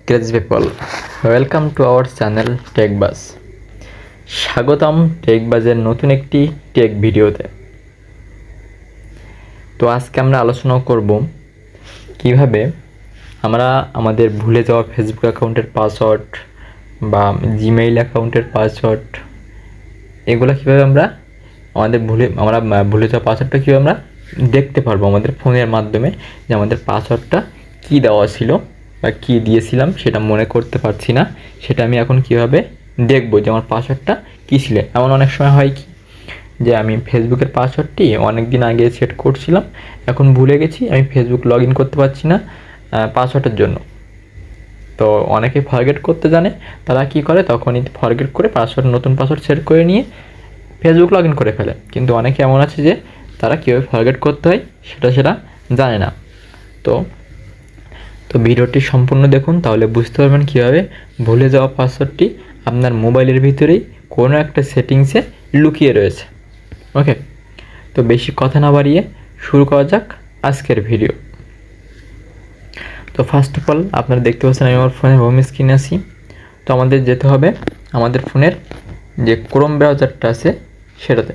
crazy people, welcome to our channel TechBuzz। স্বাগতম টেকবাজের নতুন একটি টেক ভিডিওতে। তো আজকে আমরা আলোচনা করব কিভাবে আমরা আমাদের ভুলে যাওয়া ফেসবুক অ্যাকাউন্টের পাসওয়ার্ড বা জিমেইল অ্যাকাউন্টের পাসওয়ার্ড এগুলো কিভাবে আমরা ভুলে যাওয়া পাসওয়ার্ডটা কীভাবে আমরা দেখতে পারবো আমাদের ফোনের মাধ্যমে, যে আমাদের পাসওয়ার্ডটা কী দেওয়া ছিল বা কী দিয়েছিলাম সেটা মনে করতে পারছি না, সেটা আমি এখন কিভাবে দেখবো যে আমার পাসওয়ার্ডটা কী ছিল। এমন অনেক সময় হয় কি যে আমি ফেসবুকের পাসওয়ার্ডটি অনেক দিন আগে সেট করছিলাম, এখন ভুলে গেছি, আমি ফেসবুক লগ ইন করতে পারছি না পাসওয়ার্ডের জন্য। তো অনেকে ফরগেট করতে জানে, তারা কি করে তখনই ফরগেট করে নতুন পাসওয়ার্ড সেট করে নিয়ে ফেসবুক লগ ইন করে ফেলে। কিন্তু অনেকে এমন আছে যে তারা কীভাবে ফরগেট করতে হয় সেটা জানে না। তো ভিডিওটি সম্পূর্ণ দেখুন, তাহলে বুঝতে পারবেন কীভাবে ভুলে যাওয়া পাসওয়ার্ডটি আপনার মোবাইলের ভিতরেই কোনো একটা সেটিংসে লুকিয়ে রয়েছে। ওকে, তো বেশি কথা না বাড়িয়ে শুরু করা যাক আজকের ভিডিও। তো ফার্স্ট অফ অল আপনারা দেখতে পাচ্ছেন আমি আমার ফোনের হোম স্ক্রিনে আছি। তো আমাদের যেতে হবে আমাদের ফোনের যে ক্রোম ব্রাউজারটা আছে সেটাতে।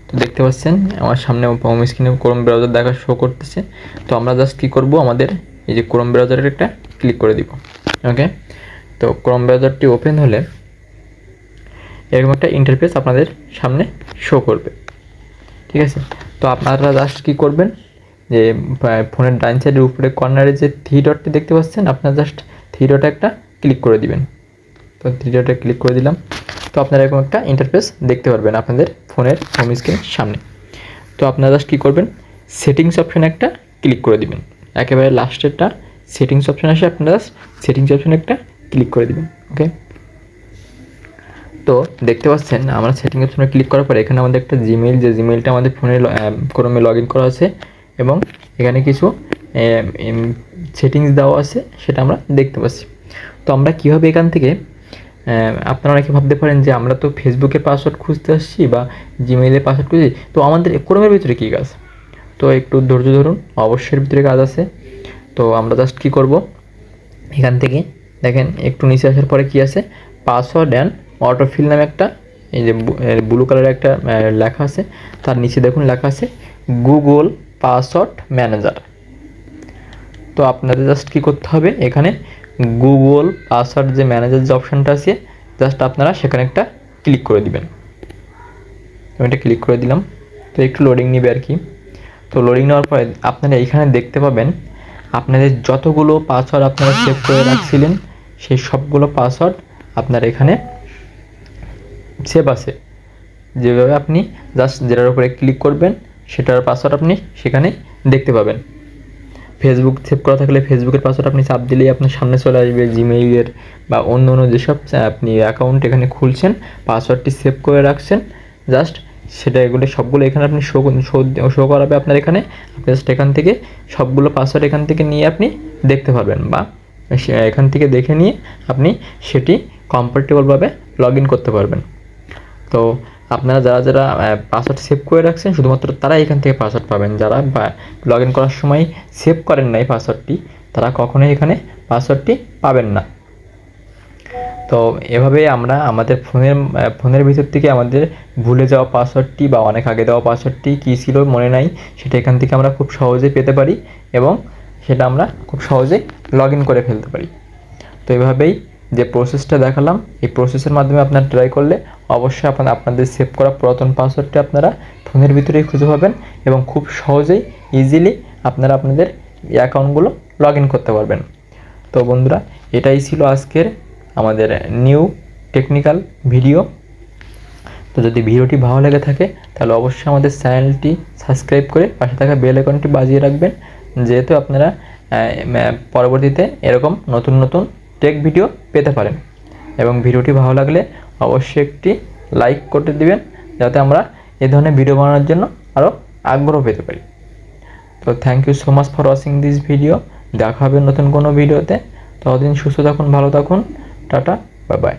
তো দেখতে পাচ্ছেন আমার সামনে হোম স্ক্রিনে ক্রোম ব্রাউজার দেখা শো করতেছে। তো আমরা জাস্ট কী করবো, আমাদের এই যে ক্রোম ব্রাউজারের একটা ক্লিক করে দিব। ওকে, তো ক্রোম ব্রাউজারটি ওপেন হলে এরকম একটা ইন্টারফেস আপনাদের সামনে শো করবে, ঠিক আছে। তো আপনারা জাস্ট কী করবেন, যে ফোনের ডাইন সাইডের উপরে কর্নারে যে থ্রি ডটটি দেখতে পাচ্ছেন, আপনারা জাস্ট থ্রি ডটে একটা ক্লিক করে দিবেন। তো থ্রি ডটে ক্লিক করে দিলাম। তো আপনারা এরকম একটা ইন্টারফেস দেখতে পারবেন আপনাদের ফোনের হোম স্ক্রিনের সামনে। তো আপনারা জাস্ট কী করবেন, সেটিংস অপশানে একটা ক্লিক করে দিবেন। একেবারে লাস্টেরটা সেটিংস অপশান আসে, আপনারা সেটিংস অপশানে একটা ক্লিক করে দিবেন। ওকে, তো দেখতে পাচ্ছেন আমরা সেটিং অপশানে ক্লিক করার পরে এখানে আমাদের একটা জিমেইল, যে জিমেইলটা আমাদের ফোনে ক্রোমে লগ ইন করা আছে এবং এখানে কিছু সেটিংস দেওয়া আছে সেটা আমরা দেখতে পাচ্ছি। তো আমরা কীভাবে এখান থেকে, আপনারা অনেকে ভাবতে পারেন যে আমরা তো ফেসবুকের পাসওয়ার্ড খুঁজতে আসছি বা জিমেইলের পাসওয়ার্ড খুঁজছি, তো আমাদের ক্রোমের ভিতরে কী কাজ? তো একটু ধৈর্য ধরুন, অবশ্যই ভিতরে কাজ আছে। তো আমরা জাস্ট কী করব, এখান থেকে দেখেন একটু নিচে আসার পরে কি আছে, পাসওয়ার্ড অ্যান্ড অটোফিল নামে একটা এই যে ব্লু কালারের একটা লেখা আছে, তার নিচে দেখুন লেখা আছে গুগল পাসওয়ার্ড ম্যানেজার। তো আপনাদের জাস্ট কী করতে হবে, এখানে গুগল পাসওয়ার্ড যে ম্যানেজার যে অপশানটা আছে জাস্ট আপনারা সেখানে একটা ক্লিক করে দিবেন। আমি এটা ক্লিক করে দিলাম। তো একটু লোডিং নেবে আর কি। তো লোডিং নেওয়ার পরে আপনারা এইখানে দেখতে পাবেন আপনাদের যতগুলো পাসওয়ার্ড আপনারা সেভ করে রাখছিলেন সেই সবগুলো পাসওয়ার্ড আপনার এখানে সেভ আছে। যেভাবে আপনি জাস্ট যেটার উপরে ক্লিক করবেন সেটার পাসওয়ার্ড আপনি সেখানে দেখতে পাবেন। ফেসবুক সেভ করা থাকলে ফেসবুকের পাসওয়ার্ড আপনি চাপ দিলেই আপনার সামনে চলে আসবে। জিমেইলের বা অন্য যেসব আপনি অ্যাকাউন্ট এখানে খুলছেন, পাসওয়ার্ডটি সেভ করে রাখছেন, জাস্ট সেটা এগুলো সবগুলো এখানে আপনি শো করাবে আপনার এখানে। আপনি জাস্ট এখান থেকে সবগুলো পাসওয়ার্ড এখান থেকে নিয়ে আপনি দেখতে পারবেন, বা এখান থেকে দেখে নিয়ে আপনি সেটি কমফোর্টেবলভাবে লগ ইন করতে পারবেন। তো আপনারা যারা পাসওয়ার্ড সেভ করে রাখছেন শুধুমাত্র তারা এখান থেকে পাসওয়ার্ড পাবেন। যারা লগ ইন করার সময় সেভ করেন নাই পাসওয়ার্ডটি, তারা কখনোই এখানে পাসওয়ার্ডটি পাবেন না। তো এভাবে আমরা আমাদের ফোনের ভিতর থেকে আমাদের ভুলে যাওয়া পাসওয়ার্ডটি বা অনেক আগে দেওয়া পাসওয়ার্ডটি কী ছিল মনে নাই, সেটা এখান থেকে আমরা খুব সহজেই পেতে পারি এবং সেটা আমরা খুব সহজেই লগ ইন করে ফেলতে পারি। তো এভাবেই যে প্রসেসটা দেখালাম, এই প্রসেসের মাধ্যমে আপনারা ট্রাই করলে অবশ্যই আপনাদের সেভ করা পুরাতন পাসওয়ার্ডটি আপনারা ফোনের ভিতরেই খুঁজে পাবেন এবং খুব সহজেই ইজিলি আপনারা আপনাদের অ্যাকাউন্টগুলো লগ ইন করতে পারবেন। তো বন্ধুরা, এটাই ছিল আজকের আমাদের নিউ টেকনিক্যাল ভিডিও। তো যদি ভিডিওটি ভালো লেগে থাকে তাহলে অবশ্যই আমাদের চ্যানেলটি সাবস্ক্রাইব করে পাশে থাকা বেল আইকনটি বাজিয়ে রাখবেন, যেহেতু আপনারা পরবর্তীতে এরকম নতুন নতুন টেক ভিডিও পেতে পারেন। এবং ভিডিওটি ভালো লাগলে অবশ্যই একটি লাইক করতে দিবেন, যাতে আমরা এই ধরনের ভিডিও বানানোর জন্য আরও আগ্রহ পেতে পারি। তো thank you so much for watching this video. দেখা হবে নতুন কোনো ভিডিওতে। ততদিন সুস্থ থাকুন, ভালো থাকুন, টাটা, বাই বাই।